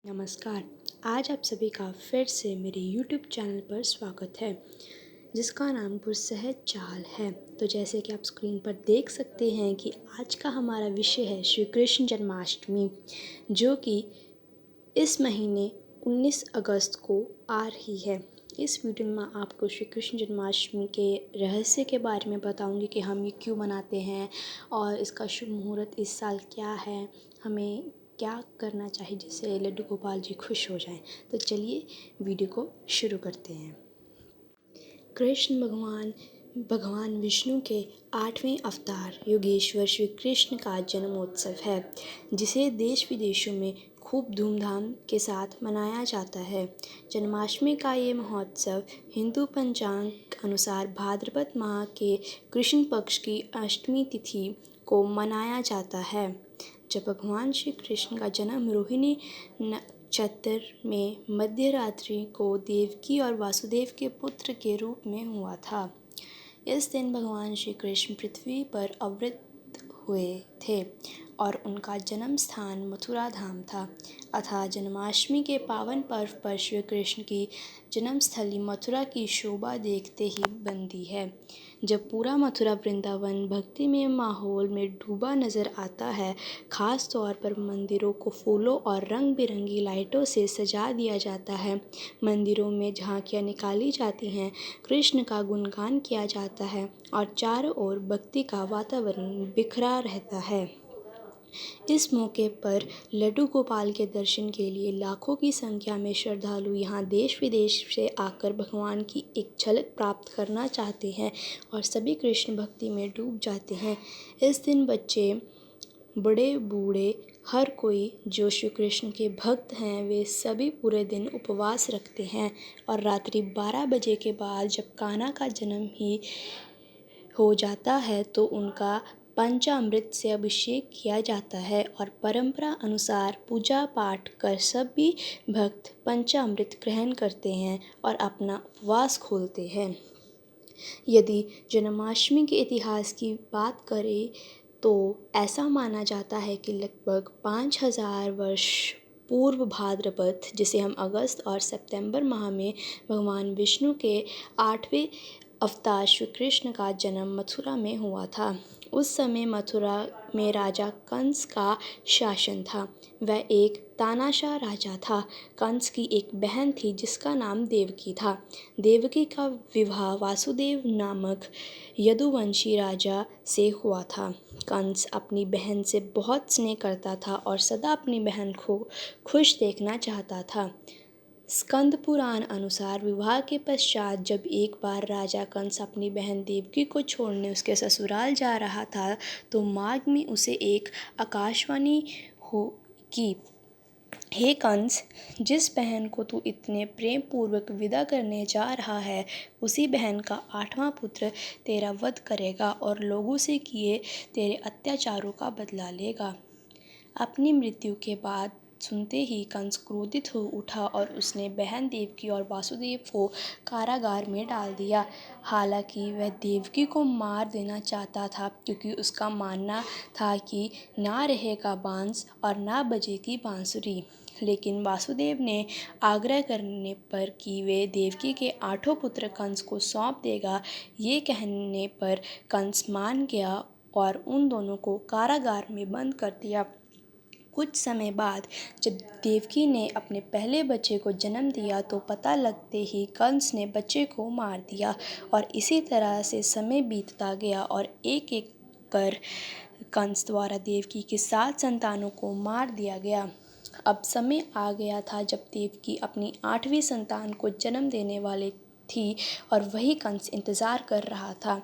नमस्कार। आज आप सभी का फिर से मेरे YouTube चैनल पर स्वागत है, जिसका नाम पुरसहज चाल है। तो जैसे कि आप स्क्रीन पर देख सकते हैं कि आज का हमारा विषय है श्री कृष्ण जन्माष्टमी, जो कि इस महीने 19 अगस्त को आ रही है। इस वीडियो में मैं आपको श्री कृष्ण जन्माष्टमी के रहस्य के बारे में बताऊंगी कि हम ये क्यों मनाते हैं और इसका शुभ मुहूर्त इस साल क्या है, हमें क्या करना चाहिए जिससे लड्डू गोपाल जी खुश हो जाएं। तो चलिए वीडियो को शुरू करते हैं। कृष्ण भगवान विष्णु के 8वें अवतार योगेश्वर श्री कृष्ण का जन्मोत्सव है, जिसे देश विदेशों में खूब धूमधाम के साथ मनाया जाता है। जन्माष्टमी का ये महोत्सव हिंदू पंचांग अनुसार भाद्रपद माह के कृष्ण पक्ष की अष्टमी तिथि को मनाया जाता है, जब भगवान श्री कृष्ण का जन्म रोहिणी नक्षत्र में मध्य रात्रि को देवकी और वासुदेव के पुत्र के रूप में हुआ था। इस दिन भगवान श्री कृष्ण पृथ्वी पर अवतरित हुए थे और उनका जन्म स्थान मथुरा धाम था। अतः जन्माष्टमी के पावन पर्व पर श्री कृष्ण की जन्मस्थली मथुरा की शोभा देखते ही बनती है। जब पूरा मथुरा वृंदावन भक्तिमय माहौल में डूबा नजर आता है, खास तौर पर मंदिरों को फूलों और रंग बिरंगी लाइटों से सजा दिया जाता है। मंदिरों में झांकियाँ निकाली जाती हैं, कृष्ण का गुणगान किया जाता है और चारों ओर भक्ति का वातावरण बिखरा रहता है। इस मौके पर लड्डू गोपाल के दर्शन के लिए लाखों की संख्या में श्रद्धालु यहाँ देश विदेश से आकर भगवान की एक झलक प्राप्त करना चाहते हैं और सभी कृष्ण भक्ति में डूब जाते हैं। इस दिन बच्चे, बड़े बूढ़े, हर कोई जो श्री कृष्ण के भक्त हैं, वे सभी पूरे दिन उपवास रखते हैं और रात्रि 12 बजे के बाद जब कान्हा का जन्म ही हो जाता है तो उनका पंचामृत से अभिषेक किया जाता है और परंपरा अनुसार पूजा पाठ कर सभी भक्त पंचामृत ग्रहण करते हैं और अपना उपवास खोलते हैं। यदि जन्माष्टमी के इतिहास की बात करें तो ऐसा माना जाता है कि लगभग 5000 वर्ष पूर्व भाद्रपद, जिसे हम अगस्त और सितंबर माह में भगवान विष्णु के 8वें अवतार श्री कृष्ण का जन्म मथुरा में हुआ था। उस समय मथुरा में राजा कंस का शासन था। वह एक तानाशाह राजा था। कंस की एक बहन थी जिसका नाम देवकी था। देवकी का विवाह वासुदेव नामक यदुवंशी राजा से हुआ था। कंस अपनी बहन से बहुत स्नेह करता था और सदा अपनी बहन को खुश देखना चाहता था। स्कंद पुराण अनुसार विवाह के पश्चात जब एक बार राजा कंस अपनी बहन देवकी को छोड़ने उसके ससुराल जा रहा था, तो मार्ग में उसे एक आकाशवाणी हो कि हे कंस, जिस बहन को तू इतने प्रेम पूर्वक विदा करने जा रहा है, उसी बहन का 8वां पुत्र तेरा वध करेगा और लोगों से किए तेरे अत्याचारों का बदला लेगा। अपनी मृत्यु के बाद सुनते ही कंस क्रोधित हो उठा और उसने बहन देवकी और वासुदेव को कारागार में डाल दिया। हालांकि वह देवकी को मार देना चाहता था, क्योंकि उसका मानना था कि ना रहेगा बांस और ना बजेगी बांसुरी। लेकिन वासुदेव ने आग्रह करने पर कि वे देवकी के 8 पुत्र कंस को सौंप देगा, ये कहने पर कंस मान गया और उन दोनों को कारागार में बंद कर दिया। कुछ समय बाद जब देवकी ने अपने पहले बच्चे को जन्म दिया तो पता लगते ही कंस ने बच्चे को मार दिया और इसी तरह से समय बीतता गया और एक एक कर कंस द्वारा देवकी के 7 संतानों को मार दिया गया। अब समय आ गया था जब देवकी अपनी 8वीं संतान को जन्म देने वाले थी और वही कंस इंतज़ार कर रहा था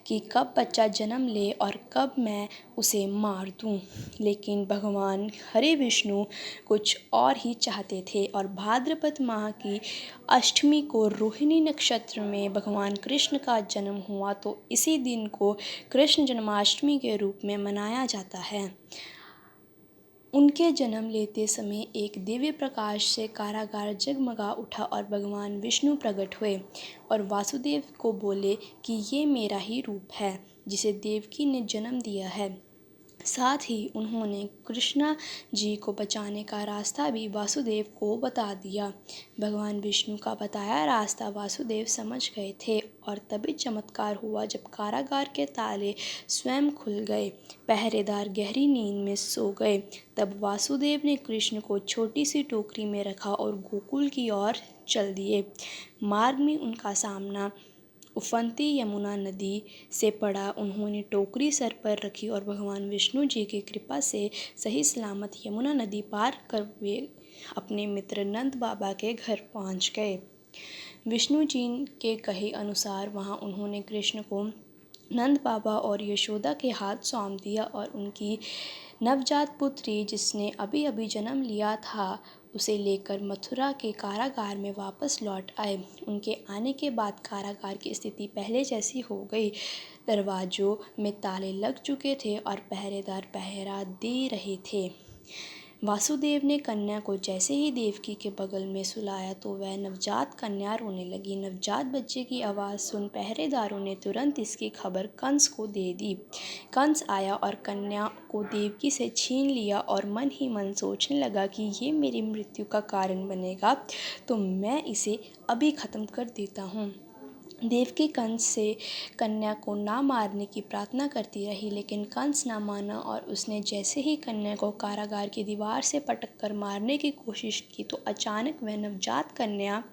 कि कब बच्चा जन्म ले और कब मैं उसे मार दूं। लेकिन भगवान हरे विष्णु कुछ और ही चाहते थे और भाद्रपद माह की अष्टमी को रोहिणी नक्षत्र में भगवान कृष्ण का जन्म हुआ, तो इसी दिन को कृष्ण जन्माष्टमी के रूप में मनाया जाता है। उनके जन्म लेते समय एक दिव्य प्रकाश से कारागार जगमगा उठा और भगवान विष्णु प्रकट हुए और वासुदेव को बोले कि ये मेरा ही रूप है जिसे देवकी ने जन्म दिया है। साथ ही उन्होंने कृष्णा जी को बचाने का रास्ता भी वासुदेव को बता दिया। भगवान विष्णु का बताया रास्ता वासुदेव समझ गए थे और तभी चमत्कार हुआ जब कारागार के ताले स्वयं खुल गए। पहरेदार गहरी नींद में सो गए। तब वासुदेव ने कृष्ण को छोटी सी टोकरी में रखा और गोकुल की ओर चल दिए। मार्ग में उनका सामना उफनती यमुना नदी से पड़ा। उन्होंने टोकरी सर पर रखी और भगवान विष्णु जी की कृपा से सही सलामत यमुना नदी पार कर वे अपने मित्र नंद बाबा के घर पहुंच गए। विष्णु जी के कहे अनुसार वहां उन्होंने कृष्ण को नंद बाबा और यशोदा के हाथ सौंप दिया और उनकी नवजात पुत्री जिसने अभी अभी जन्म लिया था उसे लेकर मथुरा के कारागार में वापस लौट आए। उनके आने के बाद कारागार की स्थिति पहले जैसी हो गई। दरवाजों में ताले लग चुके थे और पहरेदार पहरा दे रहे थे। वासुदेव ने कन्या को जैसे ही देवकी के बगल में सुलाया तो वह नवजात कन्या रोने लगी। नवजात बच्चे की आवाज़ सुन पहरेदारों ने तुरंत इसकी खबर कंस को दे दी। कंस आया और कन्या को देवकी से छीन लिया और मन ही मन सोचने लगा कि ये मेरी मृत्यु का कारण बनेगा तो मैं इसे अभी ख़त्म कर देता हूँ। देवकी कंस से कन्या को ना मारने की प्रार्थना करती रही लेकिन कंस ना माना और उसने जैसे ही कन्या को कारागार की दीवार से पटक कर मारने की कोशिश की तो अचानक वह नवजात कन्या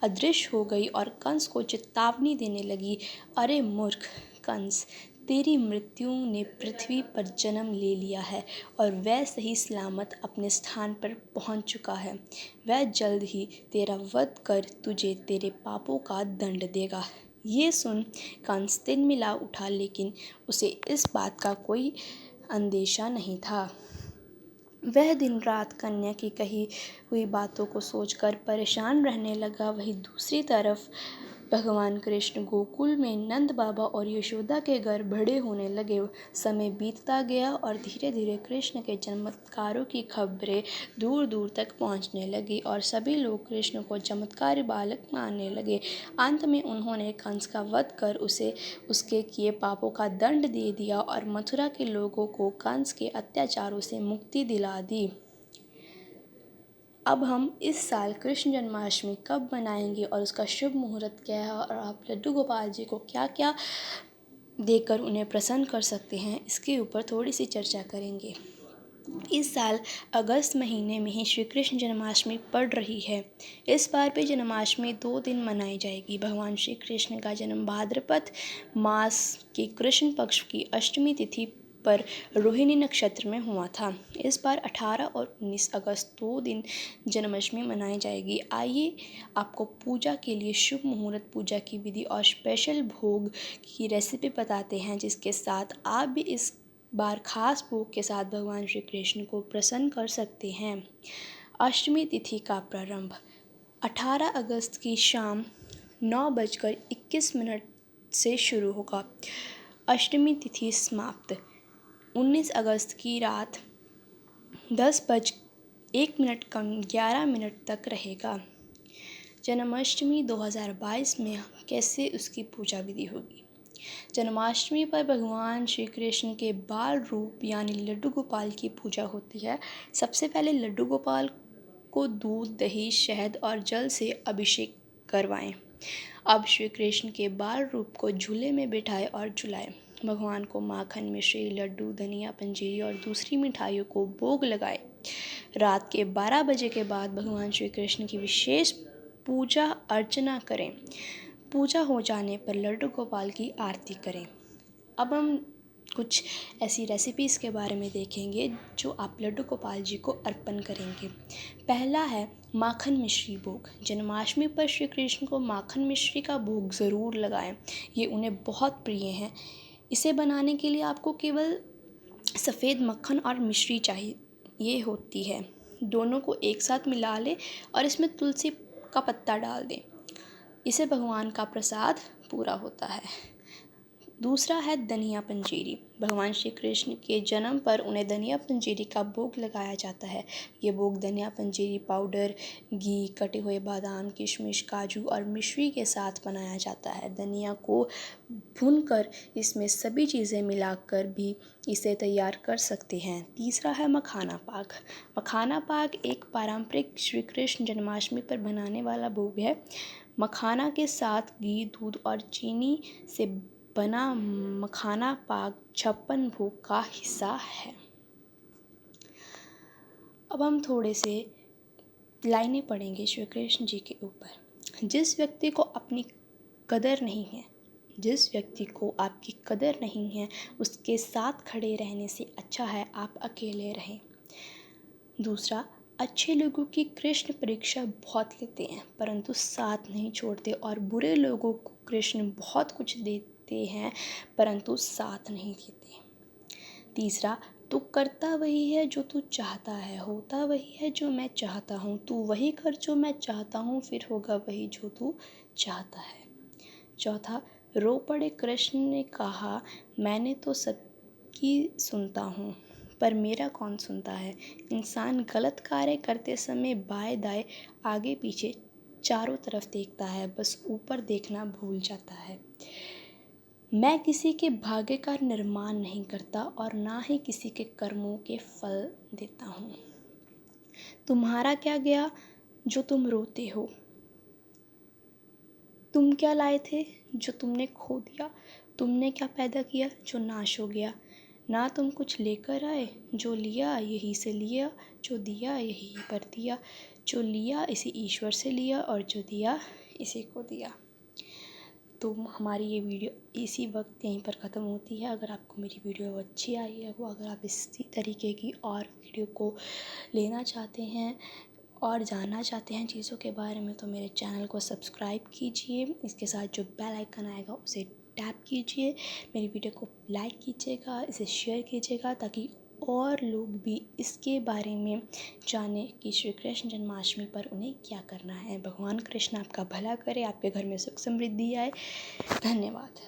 अदृश्य हो गई और कंस को चेतावनी देने लगी, अरे मूर्ख कंस, तेरी मृत्यु ने पृथ्वी पर जन्म ले लिया है और वह सही सलामत अपने स्थान पर पहुंच चुका है। वह जल्द ही तेरा वध कर तुझे तेरे पापों का दंड देगा। ये सुन कंस तिलमिला उठा लेकिन उसे इस बात का कोई अंदेशा नहीं था। वह दिन रात कन्या की कही हुई बातों को सोचकर परेशान रहने लगा। वहीं दूसरी तरफ भगवान कृष्ण गोकुल में नंद बाबा और यशोदा के घर बड़े होने लगे। समय बीतता गया और धीरे धीरे कृष्ण के चमत्कारों की खबरें दूर दूर तक पहुंचने लगी और सभी लोग कृष्ण को चमत्कारी बालक मानने लगे। अंत में उन्होंने कंस का वध कर उसे उसके किए पापों का दंड दे दिया और मथुरा के लोगों को कंस के अत्याचारों से मुक्ति दिला दी। अब हम इस साल कृष्ण जन्माष्टमी कब मनाएंगे और उसका शुभ मुहूर्त क्या है और आप लड्डू गोपाल जी को क्या क्या देकर उन्हें प्रसन्न कर सकते हैं, इसके ऊपर थोड़ी सी चर्चा करेंगे। इस साल अगस्त महीने में ही श्री कृष्ण जन्माष्टमी पड़ रही है। इस बार भी जन्माष्टमी 2 दिन मनाई जाएगी। भगवान श्री कृष्ण का जन्म भाद्रपद मास की कृष्ण पक्ष की अष्टमी तिथि पर रोहिणी नक्षत्र में हुआ था। इस बार 18 और 19 अगस्त 2 दिन जन्माष्टमी मनाई जाएगी। आइए आपको पूजा के लिए शुभ मुहूर्त, पूजा की विधि और स्पेशल भोग की रेसिपी बताते हैं जिसके साथ आप भी इस बार खास भोग के साथ भगवान श्री कृष्ण को प्रसन्न कर सकते हैं। अष्टमी तिथि का प्रारंभ 18 अगस्त की शाम 9:21 से शुरू होगा। अष्टमी तिथि समाप्त 19 अगस्त की रात 10:01 तक रहेगा। जन्माष्टमी 2022 में कैसे उसकी पूजा विधि होगी। जन्माष्टमी पर भगवान श्री कृष्ण के बाल रूप यानी लड्डू गोपाल की पूजा होती है। सबसे पहले लड्डू गोपाल को दूध, दही, शहद और जल से अभिषेक करवाएं। अब श्री कृष्ण के बाल रूप को झूले में बिठाएं और झुलाएं। भगवान को माखन, मिश्री, लड्डू, धनिया, पंजीरी और दूसरी मिठाइयों को भोग लगाएं। रात के 12 बजे के बाद भगवान श्री कृष्ण की विशेष पूजा अर्चना करें। पूजा हो जाने पर लड्डू गोपाल की आरती करें। अब हम कुछ ऐसी रेसिपीज़ के बारे में देखेंगे जो आप लड्डू गोपाल जी को अर्पण करेंगे। पहला है माखन मिश्री भोग। जन्माष्टमी पर श्री कृष्ण को माखन मिश्री का भोग ज़रूर लगाएं। ये उन्हें बहुत प्रिय है। इसे बनाने के लिए आपको केवल सफ़ेद मक्खन और मिश्री चाहिए होती है। दोनों को एक साथ मिला लें और इसमें तुलसी का पत्ता डाल दें। इसे भगवान का प्रसाद पूरा होता है। दूसरा है धनिया पंजीरी। भगवान श्री कृष्ण के जन्म पर उन्हें धनिया पंजीरी का भोग लगाया जाता है। ये भोग धनिया पंजीरी पाउडर, घी, कटे हुए बादाम, किशमिश, काजू और मिश्री के साथ बनाया जाता है। धनिया को भूनकर इसमें सभी चीज़ें मिलाकर भी इसे तैयार कर सकते हैं। तीसरा है मखाना पाक। मखाना पाक एक पारंपरिक श्री कृष्ण जन्माष्टमी पर बनाने वाला भोग है। मखाना के साथ घी, दूध और चीनी से बना मखाना पाक 56 भोग का हिस्सा है। अब हम थोड़े से लाइनें पढ़ेंगे श्री कृष्ण जी के ऊपर। जिस व्यक्ति को अपनी कदर नहीं है, जिस व्यक्ति को आपकी कदर नहीं है, उसके साथ खड़े रहने से अच्छा है आप अकेले रहें। दूसरा, अच्छे लोगों की कृष्ण परीक्षा बहुत लेते हैं परंतु साथ नहीं छोड़ते, और बुरे लोगों को कृष्ण बहुत कुछ देते हैं परंतु साथ नहीं देते। तीसरा, तू करता वही है जो तू चाहता है, होता वही है जो मैं चाहता हूँ। तू वही कर जो मैं चाहता हूँ, फिर होगा वही जो तू चाहता है। चौथा, रो पड़े कृष्ण ने कहा, मैंने तो सबकी सुनता हूँ पर मेरा कौन सुनता है। इंसान गलत कार्य करते समय बाएं दाएं आगे पीछे चारों तरफ देखता है, बस ऊपर देखना भूल जाता है। मैं किसी के भाग्य का निर्माण नहीं करता और ना ही किसी के कर्मों के फल देता हूँ। तुम्हारा क्या गया जो तुम रोते हो? तुम क्या लाए थे जो तुमने खो दिया? तुमने क्या पैदा किया जो नाश हो गया? ना तुम कुछ लेकर आए, जो लिया यहीं से लिया, जो दिया यहीं पर दिया, जो लिया इसे ईश्वर से लिया और जो दिया इसी को दिया। तो हमारी ये वीडियो इसी वक्त यहीं पर ख़त्म होती है। अगर आपको मेरी वीडियो अच्छी आई है, वो अगर आप इसी तरीके की और वीडियो को लेना चाहते हैं और जानना चाहते हैं चीज़ों के बारे में, तो मेरे चैनल को सब्सक्राइब कीजिए। इसके साथ जो बेल आइकन आएगा उसे टैप कीजिए। मेरी वीडियो को लाइक कीजिएगा, इसे शेयर कीजिएगा ताकि और लोग भी इसके बारे में जाने कि श्री कृष्ण जन्माष्टमी पर उन्हें क्या करना है। भगवान कृष्ण आपका भला करे, आपके घर में सुख समृद्धि आए। धन्यवाद।